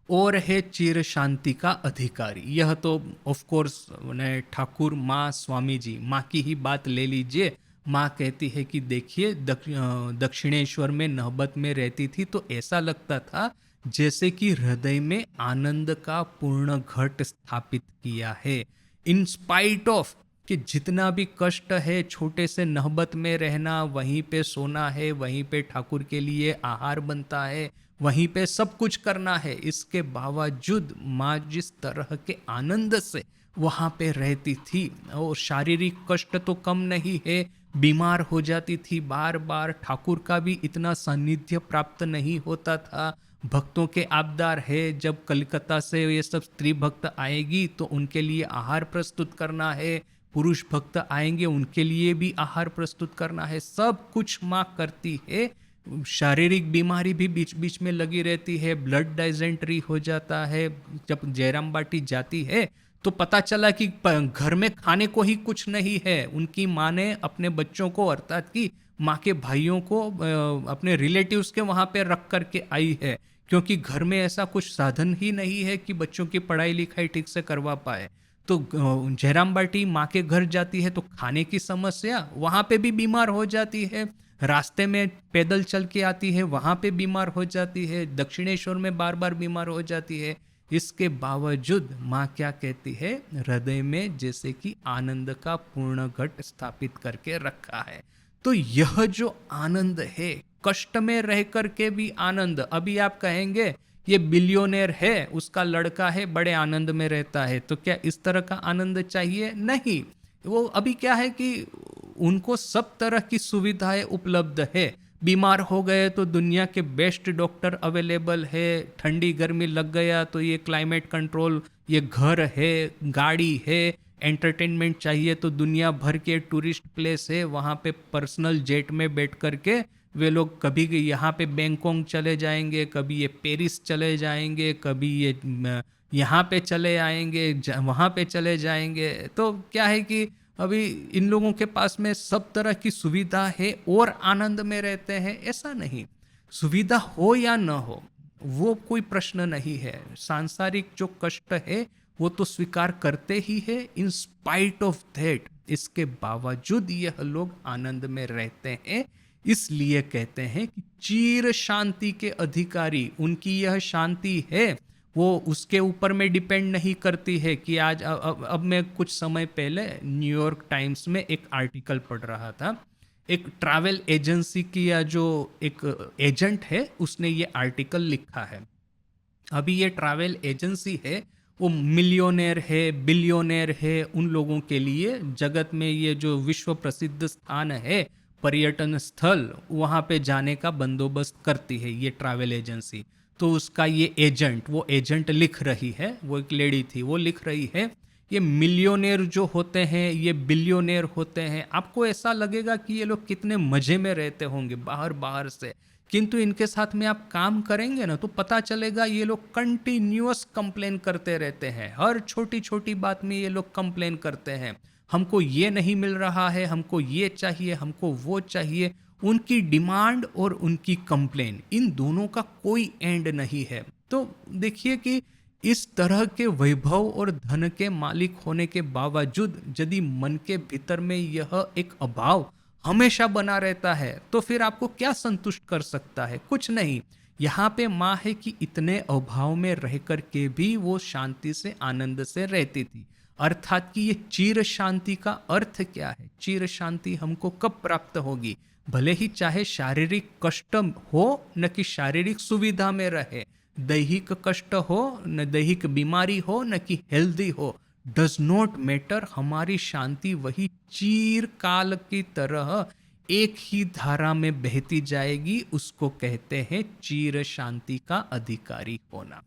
और है चिर शांति का अधिकारी। यह तो ऑफ कोर्स ठाकुर माँ स्वामी जी माँ की ही बात ले लीजिए। माँ कहती है कि देखिए दक्षिणेश्वर में नहबत में रहती थी तो ऐसा लगता था जैसे कि हृदय में आनंद का पूर्ण घट स्थापित किया है। इन स्पाइट ऑफ कि जितना भी कष्ट है, छोटे से नहबत में रहना, वहीं पे सोना है, वहीं पे ठाकुर के लिए आहार बनता है, वहीं पे सब कुछ करना है, इसके बावजूद माँ जिस तरह के आनंद से वहाँ पे रहती थी। और शारीरिक कष्ट तो कम नहीं है, बीमार हो जाती थी बार बार, ठाकुर का भी इतना सानिध्य प्राप्त नहीं होता था। भक्तों के आबदार है, जब कलकत्ता से ये सब स्त्री भक्त आएगी तो उनके लिए आहार प्रस्तुत करना है, पुरुष भक्त आएंगे उनके लिए भी आहार प्रस्तुत करना है, सब कुछ माँ करती है। शारीरिक बीमारी भी बीच बीच में लगी रहती है, ब्लड डाइजेंट्री हो जाता है। जब जयराम बाटी जाती है तो पता चला कि घर में खाने को ही कुछ नहीं है। उनकी माँ ने अपने बच्चों को, अर्थात कि माँ के भाइयों को अपने रिलेटिव्स के वहाँ पे रख करके आई है, क्योंकि घर में ऐसा कुछ साधन ही नहीं है कि बच्चों की पढ़ाई लिखाई ठीक से करवा पाए। तो जयराम बाटी माँ के घर जाती है तो खाने की समस्या, वहाँ पे भी बीमार हो जाती है। रास्ते में पैदल चल के आती है, वहाँ पे बीमार हो जाती है। दक्षिणेश्वर में बार बार बीमार हो जाती है। इसके बावजूद माँ क्या कहती है, हृदय में जैसे कि आनंद का पूर्ण घट स्थापित करके रखा है। तो यह जो आनंद है, कष्ट में रह करके भी आनंद। अभी आप कहेंगे ये बिलियोनेर है, उसका लड़का है, बड़े आनंद में रहता है, तो क्या इस तरह का आनंद चाहिए? नहीं। वो अभी क्या है कि उनको सब तरह की सुविधाएं उपलब्ध है। बीमार हो गए तो दुनिया के बेस्ट डॉक्टर अवेलेबल है, ठंडी गर्मी लग गया तो ये क्लाइमेट कंट्रोल, ये घर है, गाड़ी है, एंटरटेनमेंट चाहिए तो दुनिया भर के टूरिस्ट प्लेस है, वहाँ पे पर्सनल जेट में बैठ करके वे लोग कभी यहाँ पे बैंकॉक चले जाएंगे, कभी ये पेरिस चले जाएंगे, कभी ये यहाँ पे चले आएंगे, वहाँ पे चले जाएंगे। तो क्या है कि अभी इन लोगों के पास में सब तरह की सुविधा है और आनंद में रहते हैं, ऐसा नहीं। सुविधा हो या न हो वो कोई प्रश्न नहीं है, सांसारिक जो कष्ट है वो तो स्वीकार करते ही है। इन स्पाइट ऑफ दैट, इसके बावजूद यह लोग आनंद में रहते हैं। इसलिए कहते हैं कि चिर शांति के अधिकारी, उनकी यह शांति है वो उसके ऊपर में डिपेंड नहीं करती है कि आज अब मैं कुछ समय पहले न्यूयॉर्क टाइम्स में एक आर्टिकल पढ़ रहा था। एक ट्रैवल एजेंसी की या जो एक एजेंट है उसने ये आर्टिकल लिखा है। अभी ये ट्रैवल एजेंसी है वो मिलियोनेर है, बिलियोनेर है, उन लोगों के लिए जगत में ये जो विश्व प्रसिद्ध स्थान है, पर्यटन स्थल, वहाँ पे जाने का बंदोबस्त करती है ये ट्रैवल एजेंसी। तो उसका ये एजेंट, वो एजेंट लिख रही है, वो एक लेडी थी, वो लिख रही है ये मिलियोनेर जो होते हैं, ये बिलियोनेर होते हैं, आपको ऐसा लगेगा कि ये लोग कितने मजे में रहते होंगे बाहर बाहर से, किंतु इनके साथ में आप काम करेंगे ना तो पता चलेगा ये लोग कंटिन्यूअस कंप्लेन करते रहते हैं। हर छोटी छोटी बात में ये लोग कंप्लेन करते हैं, हमको ये नहीं मिल रहा है, हमको ये चाहिए, हमको वो चाहिए। उनकी डिमांड और उनकी कंप्लेन, इन दोनों का कोई एंड नहीं है। तो देखिए कि इस तरह के वैभव और धन के मालिक होने के बावजूद यदि मन के भीतर में यह एक अभाव हमेशा बना रहता है तो फिर आपको क्या संतुष्ट कर सकता है? कुछ नहीं। यहाँ पे माँ है कि इतने अभाव में रह कर के भी वो शांति से आनंद से रहती थी। अर्थात कि ये चिर शांति का अर्थ क्या है? चिर शांति हमको कब प्राप्त होगी? भले ही चाहे शारीरिक कष्ट हो न कि शारीरिक सुविधा में रहे, दैहिक कष्ट हो न दैहिक बीमारी हो न कि हेल्दी हो, डज नॉट मैटर, हमारी शांति वही चीर काल की तरह एक ही धारा में बहती जाएगी। उसको कहते हैं चीर शांति का अधिकारी होना।